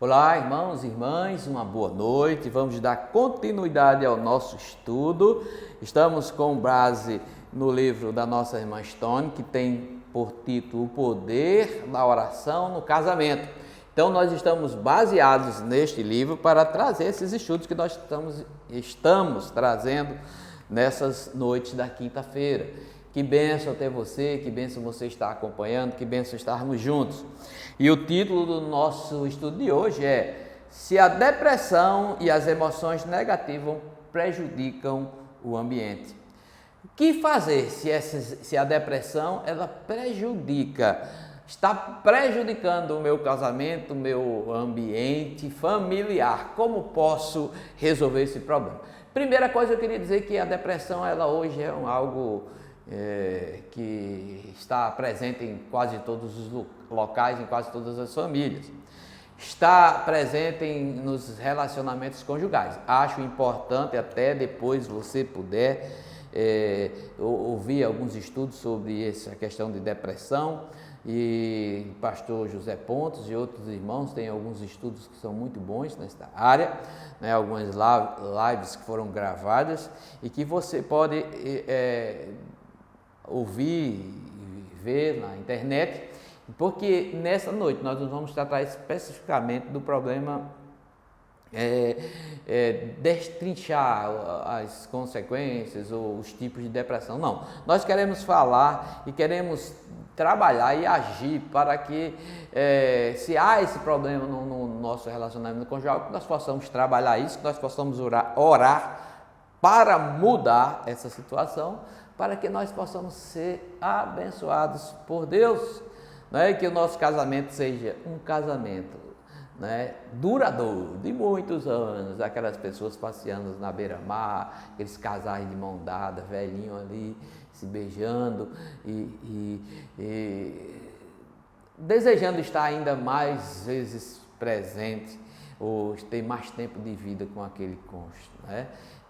Olá, irmãos e irmãs, uma boa noite. Vamos dar continuidade ao nosso estudo. Estamos com base no livro da nossa irmã Stone, que tem por título O Poder da Oração no Casamento. Então, nós estamos baseados neste livro para trazer esses estudos que nós estamos trazendo nessas noites da quinta-feira. Que bênção ter você, que bênção você estar acompanhando, que bênção estarmos juntos. E o título do nosso estudo de hoje é: Se a depressão e as emoções negativas prejudicam o ambiente. O que fazer se a depressão ela está prejudicando o meu casamento, o meu ambiente familiar? Como posso resolver esse problema? Primeira coisa, eu queria dizer que a depressão ela hoje é algo que está presente em quase todos os locais, em quase todas as famílias. Está presente nos relacionamentos conjugais. Acho importante, até depois você puder ouvir alguns estudos sobre essa questão de depressão, e o pastor José Pontes e outros irmãos têm alguns estudos que são muito bons nesta área, né? Algumas lives que foram gravadas e que você pode ouvir e ver na internet, porque nessa noite nós vamos tratar especificamente do problema, destrinchar as consequências ou os tipos de depressão. Não, nós queremos falar e queremos trabalhar e agir para que, se há esse problema no nosso relacionamento conjugal, que nós possamos trabalhar isso, que nós possamos orar para mudar essa situação, para que nós possamos ser abençoados por Deus, né? Que o nosso casamento seja um casamento, né, duradouro, de muitos anos, aquelas pessoas passeando na beira-mar, aqueles casais de mão dada, velhinho ali, se beijando e desejando estar ainda mais vezes presente, ou ter mais tempo de vida com aquele cônjuge, né?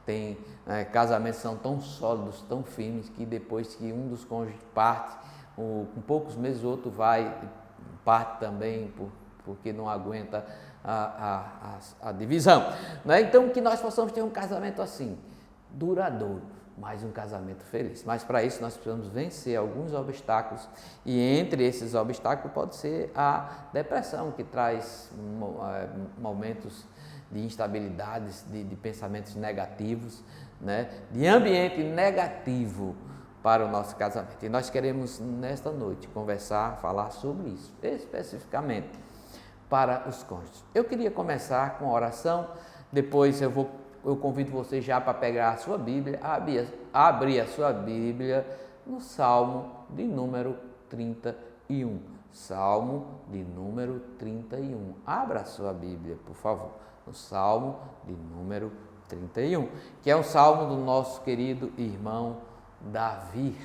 Tem casamentos que são tão sólidos, tão firmes, que depois que um dos cônjuges parte, com poucos meses o outro parte também, porque não aguenta a divisão, né? Então, que nós possamos ter um casamento assim, duradouro, mas um casamento feliz. Mas para isso nós precisamos vencer alguns obstáculos, e entre esses obstáculos pode ser a depressão, que traz momentos de instabilidades, de pensamentos negativos, né? De ambiente negativo para o nosso casamento. E nós queremos nesta noite falar sobre isso, especificamente para os cônjuges. Eu queria começar com a oração, depois eu convido você já para pegar a sua Bíblia, abrir a sua Bíblia no Salmo de número 31. Salmo de número 31. Abra a sua Bíblia, por favor, no Salmo de número 31, que é um salmo do nosso querido irmão Davi,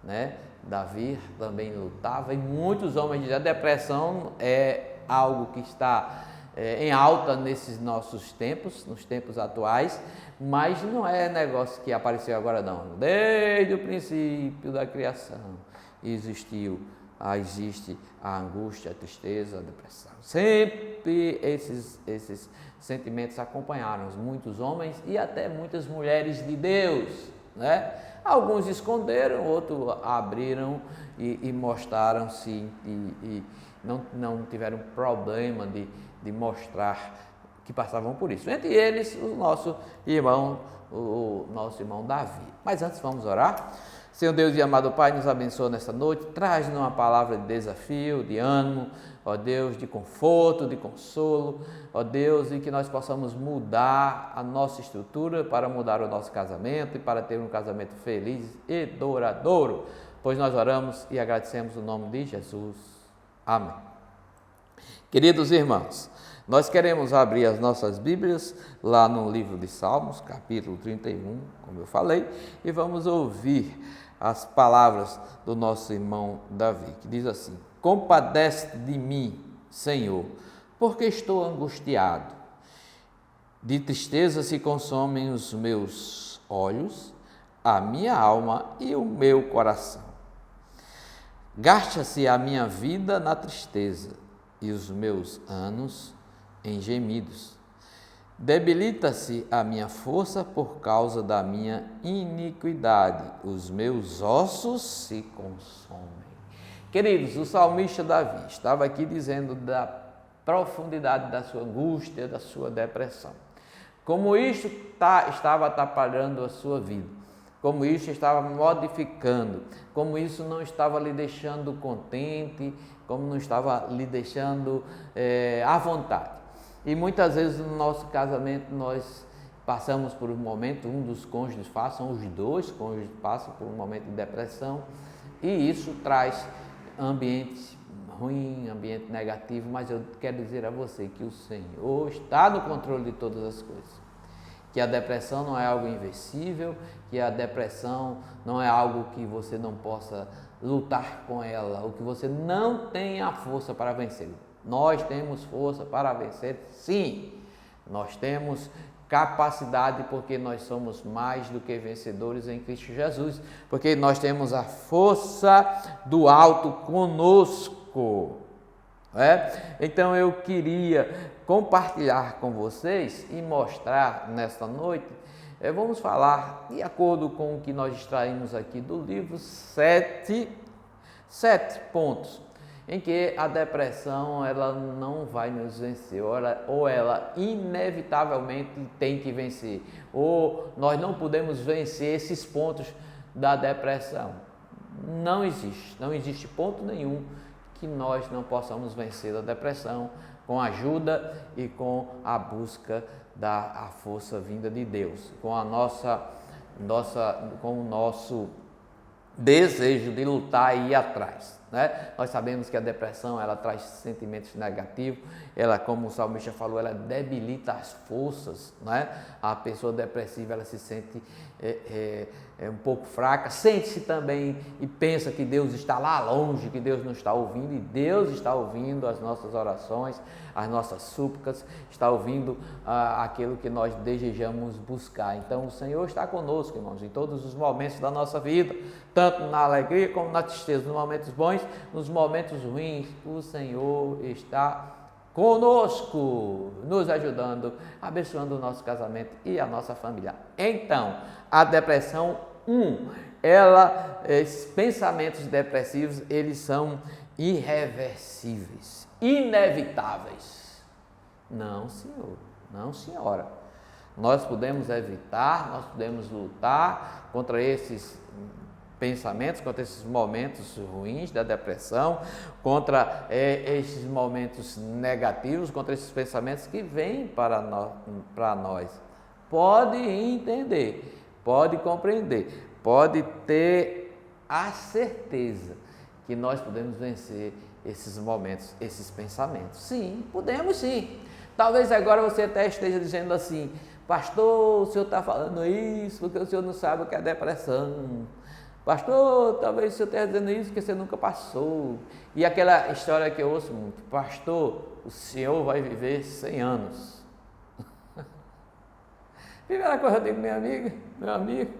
né? Davi também lutava, e muitos homens dizem: a depressão é algo que está em alta nesses nossos tempos, nos tempos atuais, mas não é negócio que apareceu agora não. Desde o princípio da criação existe a angústia, a tristeza, a depressão. Sempre esses sentimentos acompanharam muitos homens e até muitas mulheres de Deus, né? Alguns esconderam, outros abriram e mostraram-se, e não tiveram problema de mostrar que passavam por isso. Entre eles, o nosso irmão Davi. Mas antes, vamos orar. Senhor Deus e amado Pai, nos abençoa nesta noite, traz-nos uma palavra de desafio, de ânimo, ó Deus, de conforto, de consolo, ó Deus, e que nós possamos mudar a nossa estrutura para mudar o nosso casamento e para ter um casamento feliz e duradouro, pois nós oramos e agradecemos o nome de Jesus. Amém. Queridos irmãos, nós queremos abrir as nossas Bíblias lá no livro de Salmos, capítulo 31, como eu falei, e vamos ouvir as palavras do nosso irmão Davi, que diz assim: compadece de mim, Senhor, porque estou angustiado. De tristeza se consomem os meus olhos, a minha alma e o meu coração. Gasta-se a minha vida na tristeza, e os meus anos em gemidos. Debilita-se a minha força por causa da minha iniquidade, os meus ossos se consomem. Queridos, o salmista Davi estava aqui dizendo da profundidade da sua angústia, da sua depressão. Como isso estava atrapalhando a sua vida, como isso estava modificando, como isso não estava lhe deixando contente, como não estava lhe deixando à vontade. E muitas vezes no nosso casamento nós passamos por um momento, um dos cônjuges passa, os dois cônjuges passam por um momento de depressão, e isso traz ambiente ruim, ambiente negativo, mas eu quero dizer a você que o Senhor está no controle de todas as coisas, que a depressão não é algo invencível, que a depressão não é algo que você não possa lutar com ela, ou que você não tenha a força para vencer. Nós temos força para vencer, sim, nós temos capacidade, porque nós somos mais do que vencedores em Cristo Jesus, porque nós temos a força do alto conosco. Então eu queria compartilhar com vocês e mostrar nesta noite, vamos falar de acordo com o que nós extraímos aqui do livro, sete pontos em que a depressão ela não vai nos vencer, ou ela inevitavelmente tem que vencer, ou nós não podemos vencer esses pontos da depressão. Não existe ponto nenhum que nós não possamos vencer a depressão com a ajuda e com a busca da força vinda de Deus, com com o nosso desejo de lutar e ir atrás. Nós sabemos que a depressão ela traz sentimentos negativos, ela, como o salmista falou, ela debilita as forças. A pessoa depressiva ela se sente um pouco fraca, sente-se também e pensa que Deus está lá longe, que Deus não está ouvindo, e Deus está ouvindo as nossas orações, as nossas súplicas, está ouvindo aquilo que nós desejamos buscar. Então o Senhor está conosco, irmãos, em todos os momentos da nossa vida, tanto na alegria como na tristeza, nos momentos bons, nos momentos ruins, o Senhor está conosco, nos ajudando, abençoando o nosso casamento e a nossa família. Então, a depressão, esses pensamentos depressivos, eles são irreversíveis, inevitáveis. Não, senhor, não, senhora. Nós podemos evitar, nós podemos lutar contra esses pensamentos, contra esses momentos ruins da depressão, contra esses momentos negativos, contra esses pensamentos que vêm para nós. Pode entender, pode compreender, pode ter a certeza que nós podemos vencer esses momentos, esses pensamentos. Sim, podemos sim. Talvez agora você até esteja dizendo assim: pastor, o senhor está falando isso porque o senhor não sabe o que é depressão. Pastor, talvez o senhor esteja dizendo isso porque você nunca passou. E aquela história que eu ouço muito: pastor, o senhor vai viver 100 anos. Primeira coisa eu digo, minha amiga, meu amigo,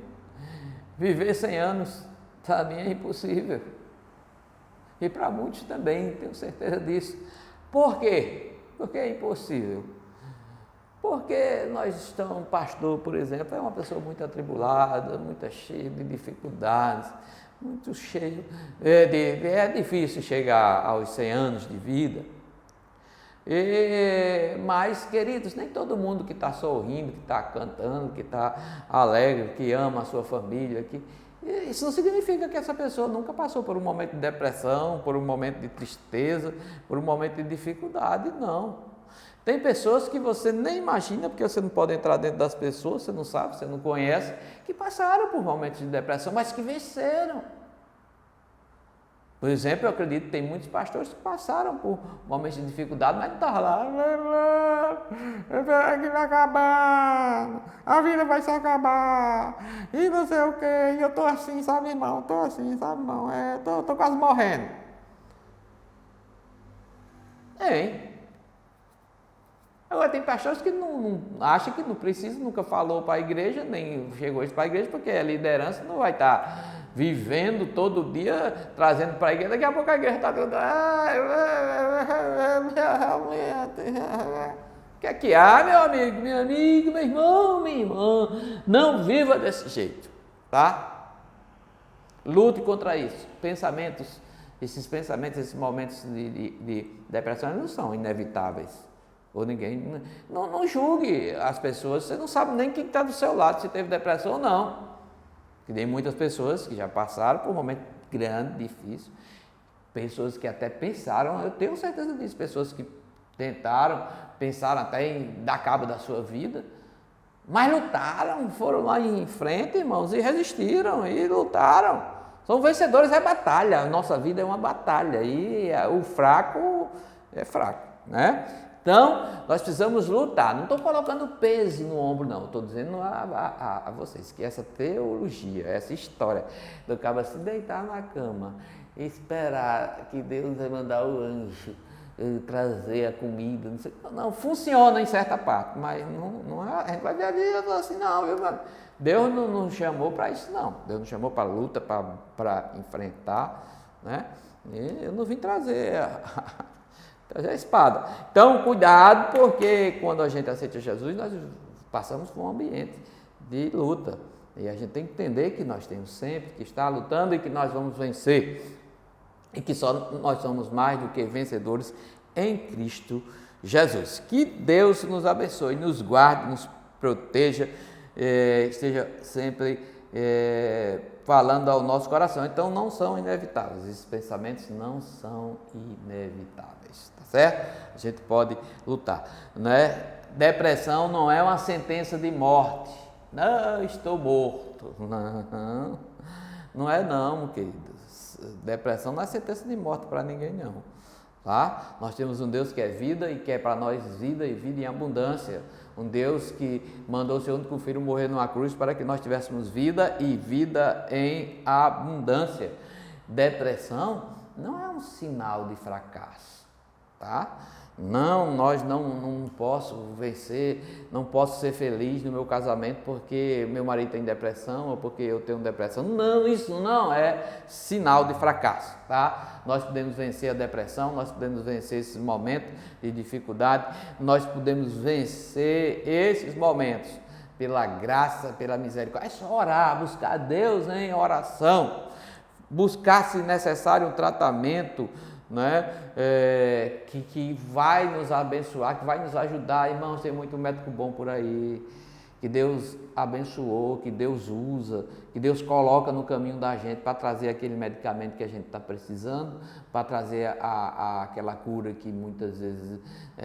viver 100 anos para mim é impossível. E para muitos também, tenho certeza disso. Por quê? Porque é impossível. Porque nós estamos, pastor, por exemplo, é uma pessoa muito atribulada, muito cheia de dificuldades, muito cheio é difícil chegar aos 100 anos de vida. Mas, queridos, nem todo mundo que está sorrindo, que está cantando, que está alegre, que ama a sua família, isso não significa que essa pessoa nunca passou por um momento de depressão, por um momento de tristeza, por um momento de dificuldade, não. Tem pessoas que você nem imagina, porque você não pode entrar dentro das pessoas, você não sabe, você não conhece, que passaram por momentos de depressão, mas que venceram. Por exemplo, eu acredito que tem muitos pastores que passaram por momentos de dificuldade, mas não estavam lá, que vai acabar, a vida vai se acabar, e não sei o quê, e eu estou assim, sabe, irmão, estou assim, sabe, irmão, estou quase morrendo. Agora tem pastores que não acham que não precisa, nunca falou para a igreja, nem chegou isso para a igreja, porque a liderança não vai estar vivendo todo dia, trazendo para a igreja. Daqui a pouco a igreja está cantando. que é que há, meu amigo, meu amigo, meu irmão, minha irmã? Não viva desse jeito, tá? Lute contra isso. Esses pensamentos, esses momentos de depressão não são inevitáveis. Ou ninguém. Não julgue as pessoas, você não sabe nem quem está do seu lado, se teve depressão ou não. Que tem muitas pessoas que já passaram por um momento grande, difícil, pessoas que até pensaram, eu tenho certeza disso, pessoas que pensaram até em dar cabo da sua vida, mas lutaram, foram lá em frente, irmãos, e resistiram, e lutaram. São vencedores, é batalha, a nossa vida é uma batalha, e o fraco é fraco, né? Então, nós precisamos lutar. Não estou colocando peso no ombro, não. Estou dizendo a vocês que essa teologia, essa história do cara se deitar na cama e esperar que Deus vai mandar o anjo trazer a comida, não funciona em certa parte, mas não é, a gente vai ver a vida assim, não, viu, mano? Deus não chamou para isso, não. Deus não chamou para luta, para enfrentar, né? E eu não vim trazer a espada. Então, cuidado, porque quando a gente aceita Jesus, nós passamos por um ambiente de luta. E a gente tem que entender que nós temos sempre que estar lutando e que nós vamos vencer. E que só nós somos mais do que vencedores em Cristo Jesus. Que Deus nos abençoe, nos guarde, nos proteja, esteja sempre falando ao nosso coração. Então, não são inevitáveis. Esses pensamentos não são inevitáveis. Certo? A gente pode lutar, né? Depressão não é uma sentença de morte. Não, estou morto. Não é não, queridos. Depressão não é sentença de morte para ninguém, não. Tá? Nós temos um Deus que é vida e quer para nós vida e vida em abundância. Um Deus que mandou seu único filho morrer numa cruz para que nós tivéssemos vida e vida em abundância. Depressão não é um sinal de fracasso. Tá? Não, não posso vencer, não posso ser feliz no meu casamento porque meu marido tem depressão ou porque eu tenho depressão. Não, isso não é sinal de fracasso, tá? Nós podemos vencer a depressão, nós podemos vencer esses momentos de dificuldade, nós podemos vencer esses momentos pela graça, pela misericórdia. É só orar, buscar a Deus em oração, buscar, se necessário, um tratamento, né? Que vai nos abençoar, que vai nos ajudar. Irmãos, tem muito médico bom por aí, que Deus abençoou, que Deus usa, que Deus coloca no caminho da gente para trazer aquele medicamento que a gente está precisando, para trazer aquela cura que muitas vezes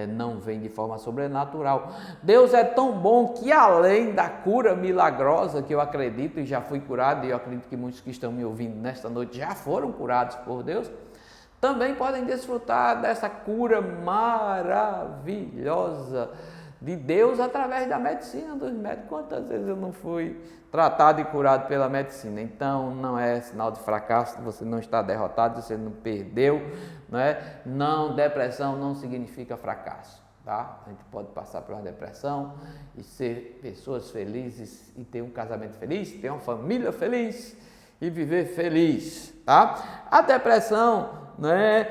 não vem de forma sobrenatural. Deus é tão bom que, além da cura milagrosa, que eu acredito e já fui curado, e eu acredito que muitos que estão me ouvindo nesta noite já foram curados por Deus, também podem desfrutar dessa cura maravilhosa de Deus através da medicina dos médicos. Quantas vezes eu não fui tratado e curado pela medicina? Então, não é sinal de fracasso, você não está derrotado, você não perdeu, não é? Não, depressão não significa fracasso, tá? A gente pode passar por uma depressão e ser pessoas felizes e ter um casamento feliz, ter uma família feliz e viver feliz, tá? A depressão, né,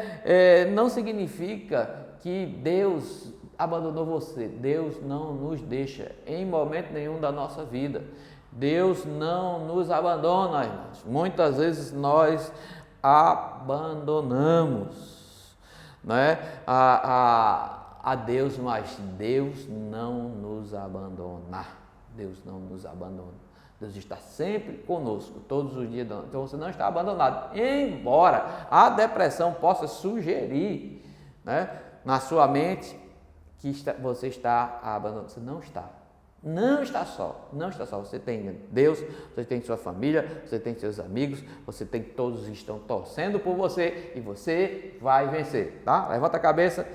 não significa que Deus abandonou você. Deus não nos deixa em momento nenhum da nossa vida. Deus não nos abandona, irmãos. Muitas vezes nós abandonamos, né, a Deus, mas Deus não nos abandona. Deus não nos abandona. Deus está sempre conosco, todos os dias. Então você não está abandonado. Embora a depressão possa sugerir, né, na sua mente que você está abandonado. Você não está. Não está só. Não está só. Você tem Deus, você tem sua família, você tem seus amigos, você tem todos que estão torcendo por você e você vai vencer. Tá? Levanta a cabeça,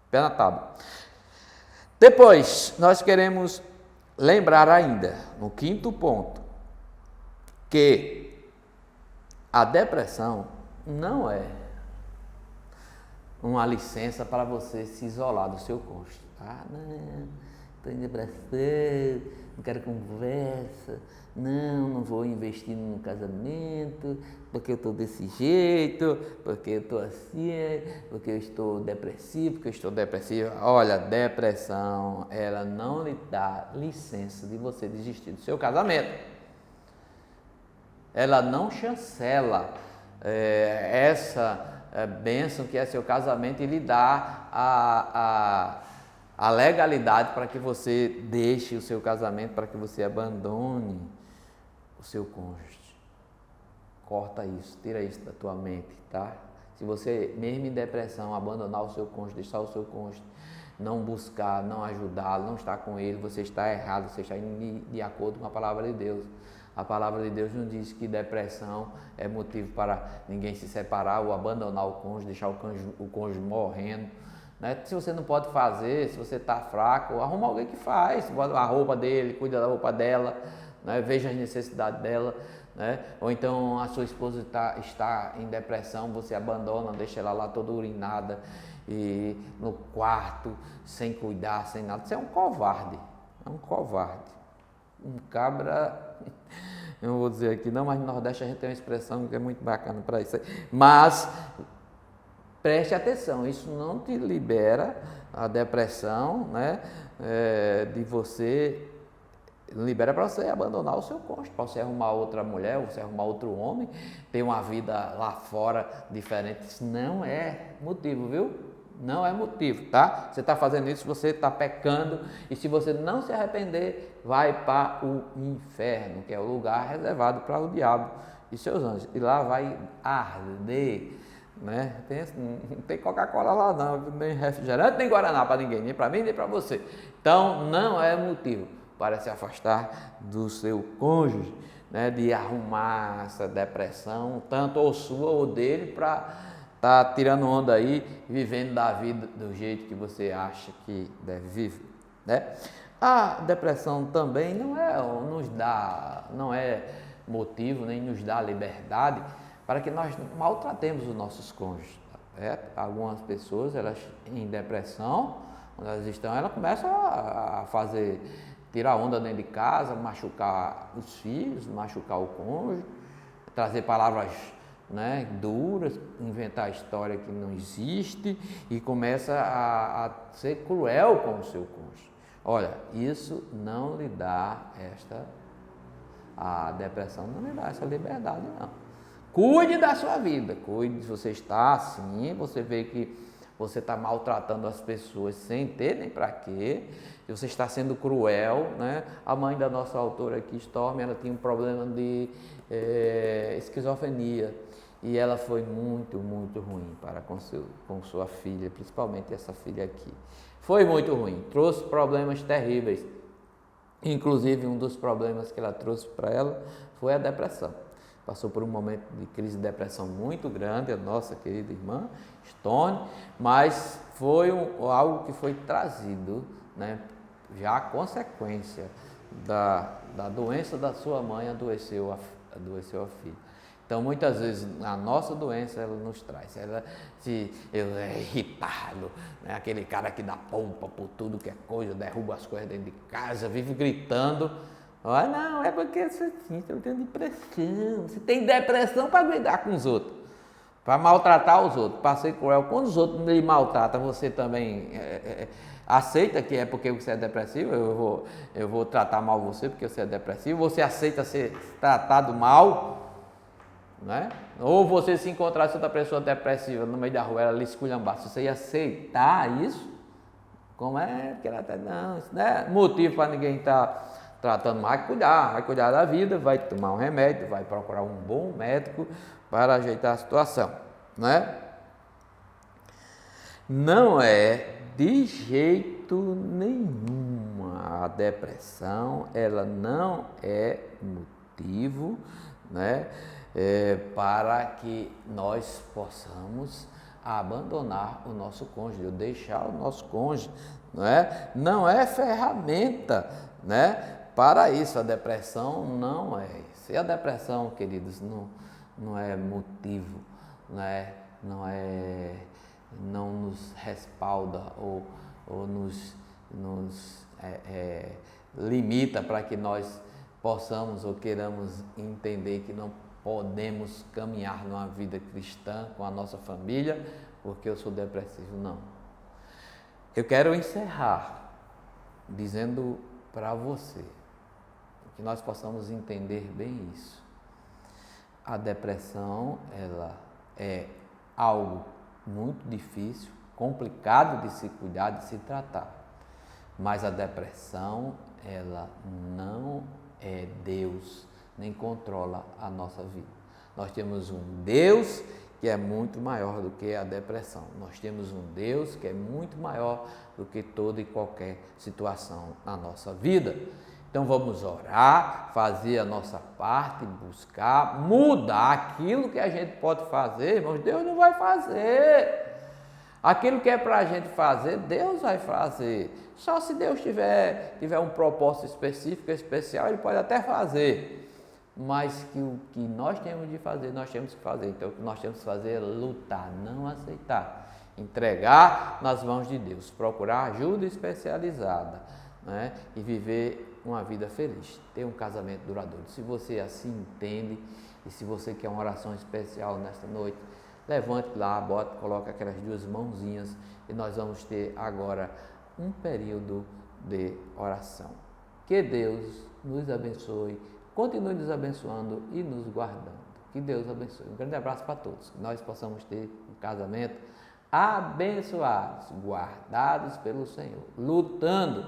pé na tábua. Depois, nós queremos lembrar ainda, no quinto ponto, que a depressão não é uma licença para você se isolar do seu cônjuge. Ah, não, estou em depressão, não quero conversa, não vou investir no casamento, porque eu estou desse jeito, porque eu estou assim, porque eu estou depressivo, porque eu estou depressiva. Olha, depressão, ela não lhe dá licença de você desistir do seu casamento. Ela não chancela essa bênção que é seu casamento e lhe dá a legalidade para que você deixe o seu casamento, para que você abandone o seu cônjuge. Corta isso, tira isso da tua mente, tá? Se você, mesmo em depressão, abandonar o seu cônjuge, deixar o seu cônjuge, não buscar, não ajudá-lo, não estar com ele, você está errado, você está indo de acordo com a palavra de Deus. A palavra de Deus não diz que depressão é motivo para ninguém se separar ou abandonar o cônjuge, deixar o cônjuge morrendo. Né? Se você não pode fazer, se você está fraco, arruma alguém que faz, a roupa dele, cuida da roupa dela, né? Veja as necessidades dela. Né? Ou então a sua esposa está em depressão, você abandona, deixa ela lá toda urinada e no quarto, sem cuidar, sem nada. Você é um covarde, um cabra. Eu não vou dizer aqui não, mas no Nordeste a gente tem uma expressão que é muito bacana para isso. Mas preste atenção, isso não te libera a depressão, né? De você, libera para você abandonar o seu cônjuge, para você arrumar outra mulher, você arrumar outro homem, ter uma vida lá fora diferente. Isso não é motivo, viu? Não é motivo, tá? Você está fazendo isso, você está pecando, e se você não se arrepender, vai para o inferno, que é o lugar reservado para o diabo e seus anjos. E lá vai arder, né? Não tem Coca-Cola lá não, nem refrigerante, nem Guaraná para ninguém, nem para mim, nem para você. Então, não é motivo para se afastar do seu cônjuge, né? De arrumar essa depressão, tanto ou sua ou dele, para tá tirando onda aí, vivendo da vida do jeito que você acha que deve viver, né? A depressão também não é motivo, nem nos dá liberdade para que nós maltratemos os nossos cônjuges. Algumas pessoas, elas em depressão, quando elas estão, elas começam a tirar onda dentro de casa, machucar os filhos, machucar o cônjuge, trazer palavras, né, duras, inventar história que não existe e começa a ser cruel com o seu cônjuge. Olha, isso não lhe dá a depressão não lhe dá essa liberdade, não. Cuide da sua vida, cuide, se você está assim, você vê que você está maltratando as pessoas sem ter nem para quê, você está sendo cruel, né? A mãe da nossa autora aqui, Storm, ela tinha um problema de esquizofrenia. E ela foi muito, muito ruim com sua filha, principalmente essa filha aqui. Foi muito ruim, trouxe problemas terríveis. Inclusive, um dos problemas que ela trouxe para ela foi a depressão. Passou por um momento de crise de depressão muito grande, a nossa querida irmã Stone, mas foi algo que foi trazido, né? Já a consequência da doença da sua mãe adoeceu a filha. Então, muitas vezes, a nossa doença, ela nos traz. Se eu é irritado, né? Aquele cara que dá pompa por tudo que é coisa, derruba as coisas dentro de casa, vive gritando. Olha, não, é porque você tem depressão. Você tem depressão para lidar com os outros, para maltratar os outros, para ser cruel. Quando os outros lhe maltratam, você também aceita que é porque você é depressivo? Eu vou tratar mal você porque você é depressivo? Você aceita ser tratado mal? Né? Ou você se encontrasse outra pessoa depressiva no meio da rua, ela lhe esculhambasse, você ia aceitar isso? Como é que ela está? Não, isso não é motivo para ninguém estar tratando mal. Vai cuidar da vida, vai tomar um remédio, vai procurar um bom médico para ajeitar a situação, né? Não é de jeito nenhum. A depressão, ela não é motivo, né? Para que nós possamos abandonar o nosso cônjuge, ou deixar o nosso cônjuge, não é ferramenta, né, para isso. A depressão não é isso. E a depressão, queridos, não é motivo, não nos respalda ou nos limita para que nós possamos ou queiramos entender que não podemos caminhar numa vida cristã com a nossa família porque eu sou depressivo, não. Eu quero encerrar dizendo para você que nós possamos entender bem isso. A depressão, ela é algo muito difícil, complicado de se cuidar, de se tratar. Mas a depressão, ela não é Deus, nem controla a nossa vida. Nós temos um Deus que é muito maior do que a depressão. Nós temos um Deus que é muito maior do que toda e qualquer situação na nossa vida. Então vamos orar, fazer a nossa parte, buscar, mudar aquilo que a gente pode fazer, irmãos. Deus não vai fazer. Aquilo que é para a gente fazer, Deus vai fazer. Só se Deus tiver um propósito específico, especial, Ele pode até fazer. Mas que o que nós temos de fazer, nós temos que fazer. Então o que nós temos que fazer é lutar, não aceitar. Entregar nas mãos de Deus, procurar ajuda especializada, né? E viver uma vida feliz, ter um casamento duradouro. Se você assim entende e se você quer uma oração especial nesta noite, levante lá, coloque aquelas duas mãozinhas e nós vamos ter agora um período de oração. Que Deus nos abençoe, continue nos abençoando e nos guardando. Que Deus abençoe. Um grande abraço para todos. Que nós possamos ter um casamento abençoados, guardados pelo Senhor, lutando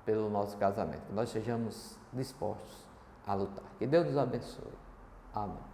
pelo nosso casamento. Que nós sejamos dispostos a lutar. Que Deus nos abençoe. Amém.